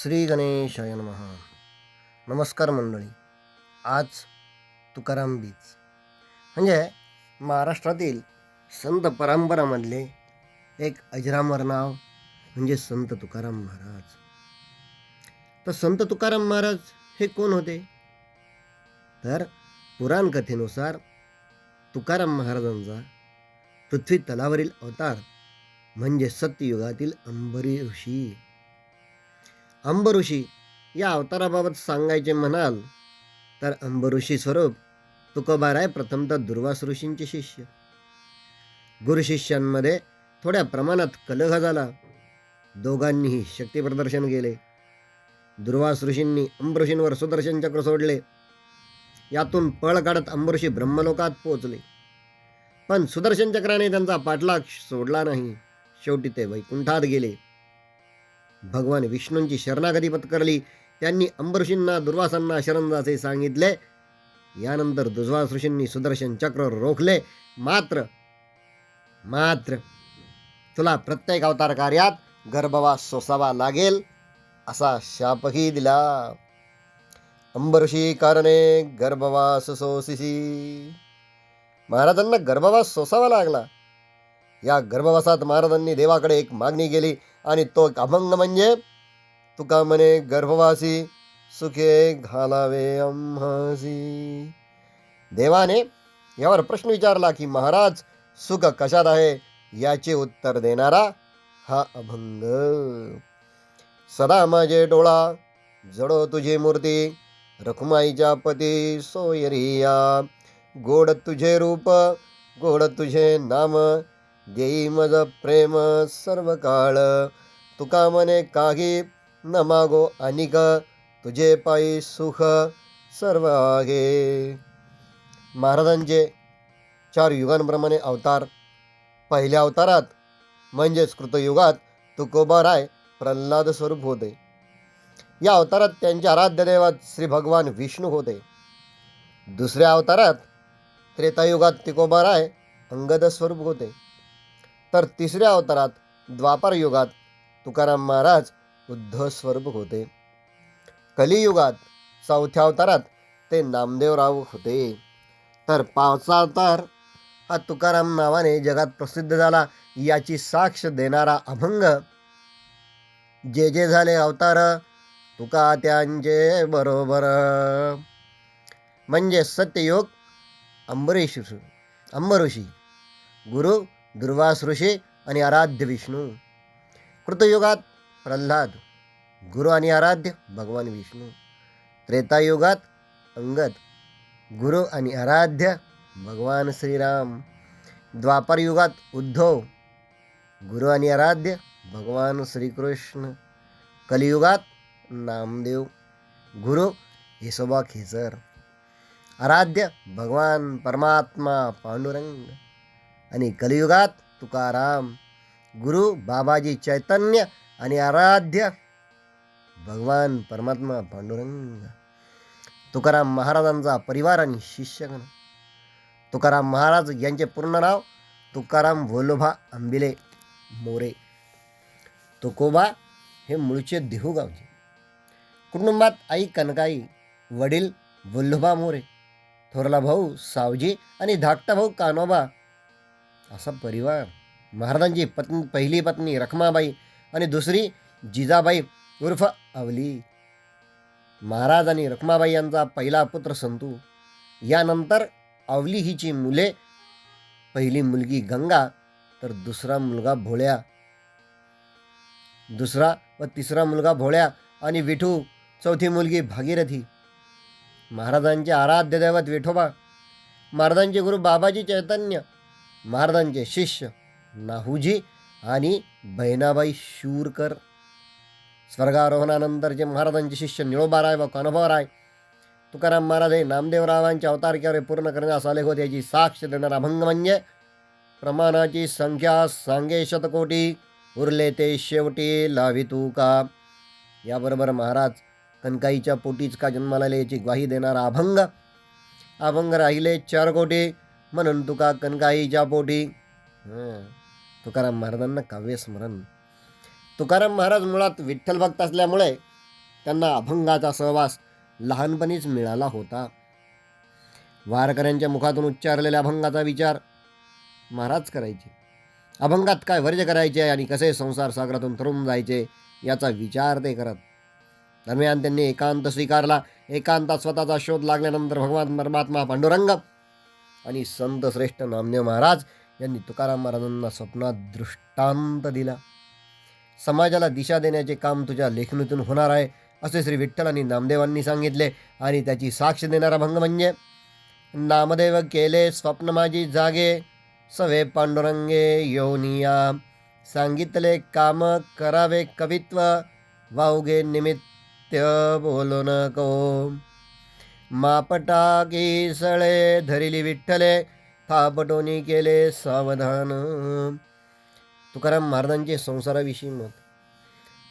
श्री गणेशाय नमः. नमस्कार मंडळी. आज तुकाराम बीज म्हणजे महाराष्ट्रातील संत परंपरामधले एक अजरामर नाव म्हणजे संत तुकाराम महाराज. तर संत तुकाराम महाराज हे कोण होते? तर पुराण कथेनुसार तुकाराम महाराजांचा पृथ्वी तलावरील अवतार म्हणजे सत्ययुगातील अंबरी ऋषी. अंबऋषी या अवताराबाबत सांगायचे म्हणाल तर अंबऋषी स्वरूप तुकोबाराय प्रथमतः दुर्वास ऋषींचे शिष्य. गुरुशिष्यांमध्ये थोड्या प्रमाणात कलह झाला. दोघांनीही शक्ती प्रदर्शन केले. दुर्वास ऋषींनी अंबऋषींवर सुदर्शन चक्र सोडले. यातून पळ काढत अंबऋषी ब्रह्मलोकात पोहोचले. पण सुदर्शन चक्राने त्यांचा पाठलाग सोडला नाही. शेवटी ते वैकुंठात गेले. भगवान विष्णूंची शरणागती पत्करली. त्यांनी अंबऋषींना दुर्वासांना शरण जायचे सांगितले. यानंतर दुर्वास ऋषींनी सुदर्शन चक्र रोखले. मात्र तुला प्रत्येक अवतार कार्यात गर्भवास सोसावा लागेल असा शापही दिला. अंबऋषी कारणे गर्भवास सोसिसी. महाराजांना गर्भवास सोसावा लागला. या गर्भवासात महाराजांनी देवाकडे एक मागणी केली आणि तो एक अभंग म्हणजे तुका म्हणे गर्भवासी सुखे घालावे आम्हासी. देवाने यावर प्रश्न विचारला की महाराज सुख कशात आहे? याचे उत्तर देणारा हा अभंग. सदा माझे डोळा जडो तुझी मूर्ती, रखुमाईच्या पती सोयरिया. गोड तुझे रूप गोड तुझे नाम, देई मज प्रेम सर्व काळ. तुका म्हणे काही न मागो अनिक, तुझे पायी सुख सर्व आहे. महाराजांचे 4 युगांप्रमाणे अवतार. पहिल्या अवतारात म्हणजेच कृतयुगात तुकोबाराय प्रल्हाद स्वरूप होते. या अवतारात त्यांच्या आराध्य देवात श्री भगवान विष्णू होते. दुसऱ्या अवतारात त्रेतायुगात तुकोबाराय अंगद स्वरूप होते. तर तिसऱ्या अवतारात द्वापर युगात तुकाराम महाराज उद्धव स्वरूप होते. कलियुगात चौथ्या अवतारात ते नामदेवराव होते. तर 5वा अवतार हा तुकाराम नावाने जगात प्रसिद्ध झाला. याची साक्ष देणारा अभंग. जे जे झाले अवतार तुका त्यांचे बरोबर. म्हणजे सत्ययोग अंबऋषी, गुरु दुर्वास ऋषी आणि आराध्य विष्णू. कृतयुगात प्रल्हाद, गुरु आणि आराध्य भगवान विष्णू. त्रेतायुगात अंगद, गुरु आणि आराध्य भगवान श्रीराम. द्वापर युगात उद्धव, गुरु आणि आराध्य भगवान श्रीकृष्ण. कलियुगात नामदेव, गुरु येसोबा खेचर, आराध्य भगवान परमात्मा पांडुरंग. आणि कलियुगात तुकाराम, गुरु बाबाजी चैतन्य आणि आराध्य भगवान परमात्मा पांडुरंग. तुकाराम महाराजांचा परिवार आणि शिष्यगण. तुकाराम महाराज यांचे पूर्ण नाव तुकाराम वल्लोभा अंबिले मोरे. तुकोबा हे मूळचे देहू गावचे. कुटुंबात आई कनकाई, वडील वल्लोभा मोरे, थोरला भाऊ सावजी आणि धाकटा भाऊ कान्होबा असा परिवार. महाराजांची पहिली पत्नी रखमाबाई आणि दुसरी जिजाबाई उर्फ अवली. महाराज आणि रखमाबाई यांचा पहिला पुत्र संतू. यानंतर अवली हिची मुले. पहिली मुलगी गंगा तर दुसरा व तिसरा मुलगा भोळ्या आणि विठू. चौथी मुलगी भागीरथी. महाराजांचे आराध्य दैवत विठोबा. महाराजांचे गुरु बाबाजी चैतन्य. महाराजांचे शिष्य नाहूजी आणि बहिणाबाई शूरकर. स्वर्गारोहणानंतरचे महाराजांचे शिष्य निळोबाराय व कान्होबाराय. तुकाराम महाराज हे नामदेवरावांचे अवतार कार्य पूर्ण करण्यास आले होते. याची साक्ष देणारा अभंग म्हणजे प्रमाणाची संख्या सांगे शतकोटी, उरले ते शेवटी लावी तुका. याबरोबर महाराज कनकाईच्या पोटीच का जन्माला आले याची ग्वाही देणारा अभंग राहिले 4 कोटी, म्हणून तुका कनकाईच्या पोटी. तुकाराम महाराजांना काव्यस्मरण. तुकाराम महाराज मुळात विठ्ठल भक्त असल्यामुळे त्यांना अभंगाचा सहवास लहानपणीच मिळाला होता. वारकऱ्यांच्या मुखातून उच्चारलेल्या अभंगाचा विचार महाराज करायचे. अभंगात काय वर्ज करायचे आणि कसे संसार सागरातून तरुण जायचे याचा विचार ते करत. दरम्यान त्यांनी एकांत स्वीकारला. एकांतात स्वतःचा शोध लागल्यानंतर भगवान परमात्मा पांडुरंग आणि संत श्रेष्ठ नामदेव महाराज यांनी तुकाराम महाराजांना स्वप्नात दृष्टांत दिला. समाजाला दिशा देण्याचे काम तुझ्या लेखणीतून होणार आहे असे श्री विठ्ठल आणि नामदेवांनी सांगितले. आणि त्याची साक्ष देणारा भंग म्हणजे नामदेव केले स्वप्न माझी जागे, सवे पांडुरंगे योनिया, सांगितले काम करावे कवित्व, वावगे निमित्त बोलू नको, मापटा की सळे धरिली विठ्ठले, थापटोनी केले सावधान. तुकाराम महाराजांचे संसाराविषयी मत.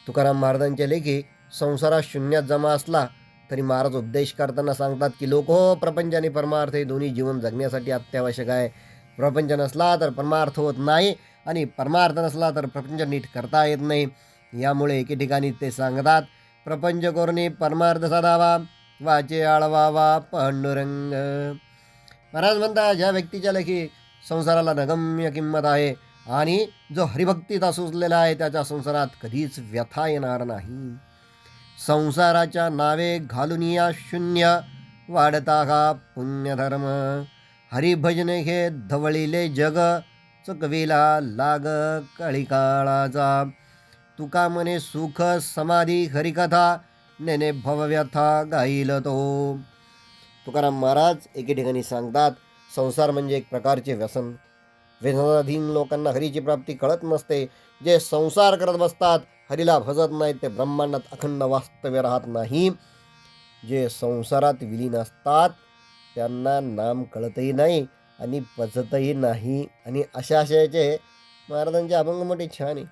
तुकाराम महाराजांच्या लेखी संसारात शून्यात जमा असला तरी महाराज उपदेश करताना सांगतात की लोक हो, प्रपंच आणि परमार्थ हे दोन्ही जीवन जगण्यासाठी अत्यावश्यक आहे. प्रपंच नसला तर परमार्थ होत नाही आणि परमार्थ नसला तर प्रपंच नीट करता येत नाही. यामुळे एके ठिकाणी ते सांगतात, प्रपंच करून परमार्थ साधावा, वाचे आळवावा पांडुरंग. महाराज म्हणतात, ज्या व्यक्तीच्या लेखी संसाराला नगम्य किंमत आहे आणि जो हरिभक्तीचा सुचलेला आहे त्याच्या संसारात कधीच व्यथा येणार नाही. संसाराच्या नावे घालून या शून्य, वाढता का पुण्यधर्म, हरिभजन हे धवळीले जग, चुकविला लाग कळीकाळाचा, तुका मने सुख समाधी हरिकथा, नेने भवव्यथा गाईल तो. तुकाराम महाराज एके ठिकाणी सांगतात, संसार म्हणजे एक प्रकारचे व्यसन. व्यसनाधीन लोकांना हरीची प्राप्ती कळत नसते. जे संसार करत बसतात, हरीला भजत नाहीत, ते ब्रह्मांडात अखंड वास्तव्य राहत नाही. जे संसारात विलीन असतात त्यांना नाम कळतही नाही आणि पचतही नाही. आणि अशा आशयाचे महाराजांचे अभंग मोठे छान आहे.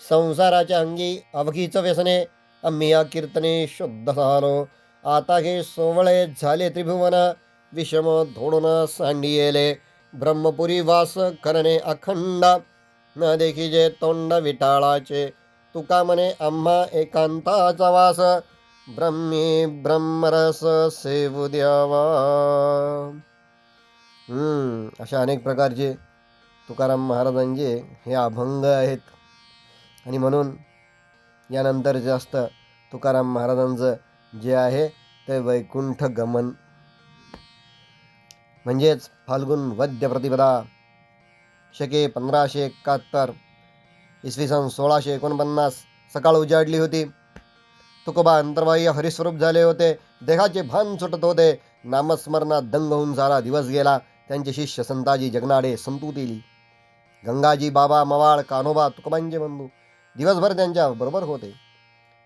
संसाराच्या अंगी अवघीचं व्यसने, आम्ही या कीर्तने शुद्ध झालो, आता हे सोवळे झाले त्रिभुवन, विषम धोडून सांडियेले, ब्रह्मपुरी वास करणे अखंड, न देखी जे तोंड विटाळाचे, तुका म्हणे आम्हा एकांताचा वास, ब्रह्मी ब्रह्मरस सेवू द्यावा. अशा अनेक प्रकारचे तुकाराम महाराजांचे हे अभंग आहेत. आणि म्हणून यानंतर जास्त तुकाराम महाराजांचं जे आहे ते वैकुंठ गमन म्हणजेच फाल्गुन वद्य प्रतिपदा शके 1571 इसवी सन 1649 सकाळ उजाडली होती. तुकोबा अंतर्बाह्य हरिस्वरूप झाले होते. देहाचे भान सुटत होते. नामस्मरणात दंग होऊन सारा दिवस गेला. त्यांचे शिष्य संताजी जगनाडे, संतू तेली, गंगाजी बाबा मवाळ, कान्होबा तुकोबांचे बंधू दिवसभर त्यांच्या बरोबर होते.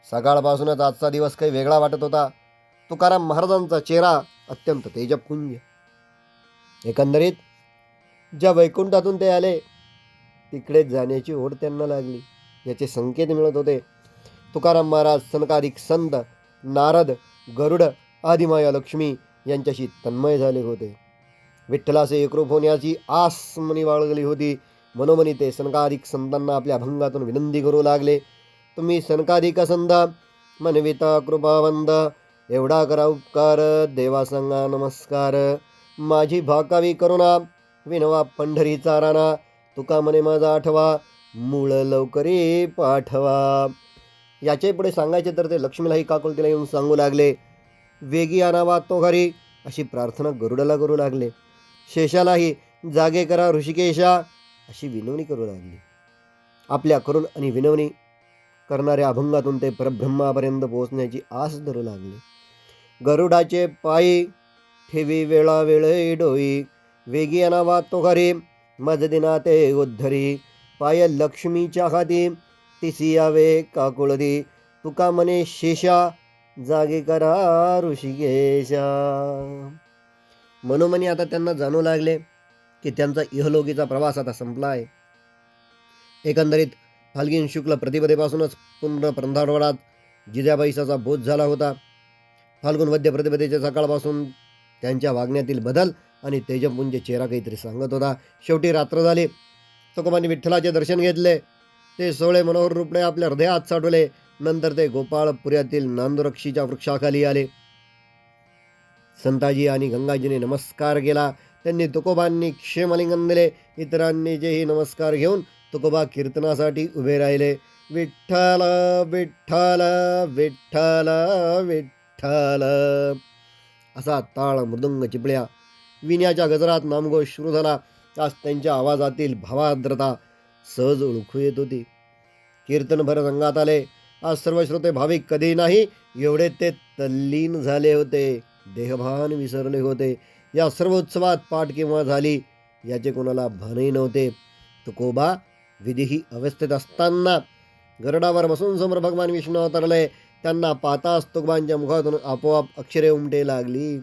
सकाळपासूनच आजचा दिवस काही वेगळा वाटत होता. तुकाराम महाराजांचा चेहरा अत्यंत तेजपुंज. एकंदरीत ज्या वैकुंठातून ते आले तिकडे जाण्याची ओढ त्यांना लागली याचे संकेत मिळत होते. तुकाराम महाराज सनकादिक संत, नारद, गरुड आदी माया लक्ष्मी यांच्याशी तन्मय झाले होते. विठ्ठलाचे एकरूप होण्याची आस मनी बाळगली होती. मनोमनी ते सनकादिक संतांना आपल्या अभंगातून विनंती करू लागले. तुम्ही सनकादिक संत, मनविता कृपावंत, एवढा करा उपकार, देवा सांगा नमस्कार, माझी भाकावी करुणा, विनवा पंढरीचा राणा, तुका मने माझा आठवा, मूळ लवकरी पाठवा. याचे पुढे सांगायचे तर ते लक्ष्मीलाही काकुलतीला येऊन सांगू लागले. वेगी आणावा तो घरी अशी प्रार्थना गरुडाला करू लागले. शेषालाही जागे करा ऋषिकेशा अशी विनवणी करू लागली. आपल्या करुण आणि विनवणी करणाऱ्या अभंगातून ते परब्रह्मापर्यंत पोहोचण्याची आस धरू लागले. गरुडाचे पायी ठेवी वेळा वेळे डोई, वेगी आणावा तो घरी मज दिना ते उद्धरी, पाय लक्ष्मीच्या हाती तिसी यावे काकुळदी, तुका मने शेषा जागे करा ऋषिकेशा. मनोमनी आता त्यांना जाणू लागले की त्यांचा इहलोकीचा प्रवास आता संपला आहे. एकंदरीत फाल्गुन शुक्ल प्रतिपदेपासूनच पूर्ण पंधरवड्यात जिजाबाईचा बोध झाला होता. फाल्गुन वद्य प्रतिपदेच्या सकाळपासून त्यांच्या वागण्यातील बदल आणि तेजपुंज चेहरा काहीतरी सांगत होता. शेवटी रात्र झाली. तुकोबांनी विठ्ठलाचे दर्शन घेतले. ते सोहळे मनोहर रूपडे आपल्या हृदयात साठवले. नंतर ते गोपाळपुऱ्यातील नांदुरक्षीच्या वृक्षाखाली आले. संताजी आणि गंगाजीने नमस्कार केला. त्यांनी तुकोबांनी क्षेमलिंगन दिले. इतरांनी जेही नमस्कार घेऊन तुकोबा कीर्तनासाठी उभे राहिले. विठ्ठल विठ्ठल विठ्ठल विठ्ठल असा टाळ, मृदुंग, चिपळ्या, विण्याच्या गजरात नामघोष सुरू झाला. आज त्यांच्या आवाजातील भावार्द्रता सहज ओळखू येत होती. कीर्तनभर रंगात आले. आज सर्व श्रोते भाविक कधी नाही एवढे ते तल्लीन झाले होते. देहभान विसरले होते. या सर्व उत्सवात पाठ केव्हा झाली याचे कोणाला भानही नव्हते. तुकोबा विधी अवस्थेत असताना गरुडावर बसून समोर भगवान विष्णू अवतरले. त्यांना पाहताच तुकोबांच्या मुखातून आपोआप अक्षरे उमटे लागली.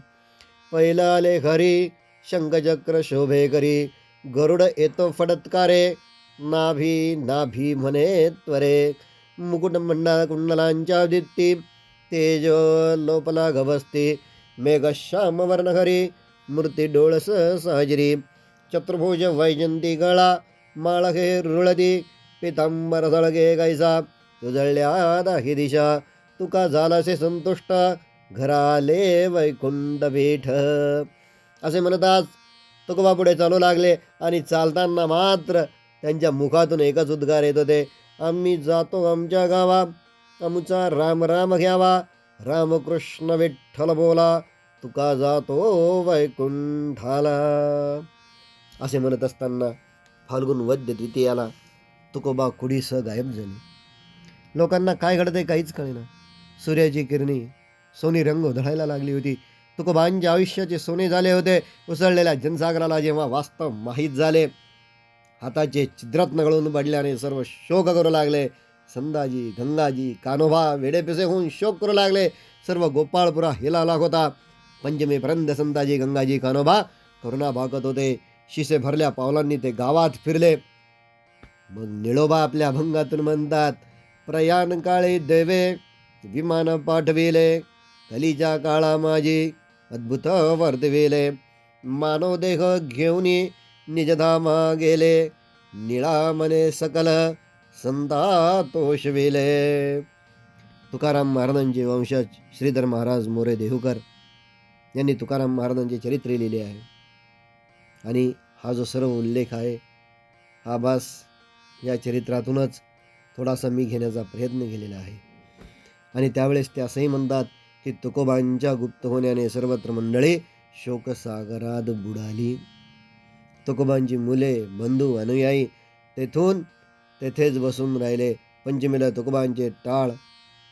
पहिला आले खरी, शंखचक्र शोभे करी, गरुड येतो फडत्कारे, नाभी नाभी म्हणे त्वरे, मुकुट मंडळ कुंडलांच्या दित्ती, तेज लोपला गवस्ती, मेघ श्याम वर्ण खरी, मूर्ती डोळस सहजरी, चतुर्भुज वैजंती गळा, माळघे रुळती, पितांबर झळगे गायसा, तुझळल्या दाही दिशा, तुका झालासे संतुष्ट, घराले वैकुंठ पीठ. असे म्हणताच तुकोबा पुढे चालू लागले आणि चालताना मात्र त्यांच्या मुखातून एकच उद्गार येत होते, आम्ही जातो आमच्या गावा, आमचा राम राम घ्यावा, रामकृष्ण विठ्ठल बोला, तुका जातो वैकुंठाला. असे म्हणत असताना फाल्गुन वद्य द्वितीयाला तुकोबा कुडीसह गायब झाले. लोकांना काय घडते काहीच कळेना. सूर्याची किरणी सोनी रंग उधळायला लागली होती. तुकोबांच्या आयुष्याचे सोने झाले होते. उसळलेल्या जनसागराला जेव्हा वास्तव माहीत झाले, हाताचे छिद्रात नगळून पडल्याने सर्व शोक करू लागले. संदाजी, गंगाजी, कान्होबा वेडेपिसे होऊन शोक करू लागले. सर्व गोपाळपुरा हिला होता. पंचमीपर्यंत संताजी, गंगाजी, कान्होबा करुणा भागत होते. शिसे भरल्या पावलांनी ते गावात फिरले. मग निळोबा आपल्या अभंगातून म्हणतात, प्रयाण काळी देवे विमान पाठविले, कलीच्या काळा माझी अद्भुत वर्तविले, मानव देह घेऊन निजधामा गेले, निळा मने सकल संता तोषविले. तुकाराम महाराजांचे वंशज श्रीधर महाराज मोरे देहूकर यांनी तुकाराम महाराजांचे चरित्र लिहिले आहे. आणि हा जो सर्व उल्लेख आहे हा बस या चरित्रातूनच थोडासा मी घेण्याचा प्रयत्न केलेला आहे. आणि त्यावेळेस ते असंही म्हणतात की तुकोबांच्या गुप्त होण्याने सर्वत्र मंडळी शोकसागरात बुडाली. तुकोबांची मुले, बंधू, अनुयायी तेथेच बसून राहिले. पंचमीला तुकोबांचे टाळ,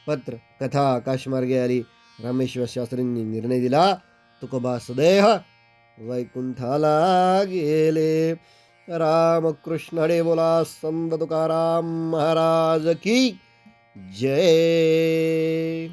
पत्र, कथा आकाशमार्गे आली. रामेश्वर शास्त्रींनी निर्णय दिला, तुकोबा सदेह वैकुंठाला गेले. रामकृष्ण हरे बोला. संत तुकाराम महाराज की जय.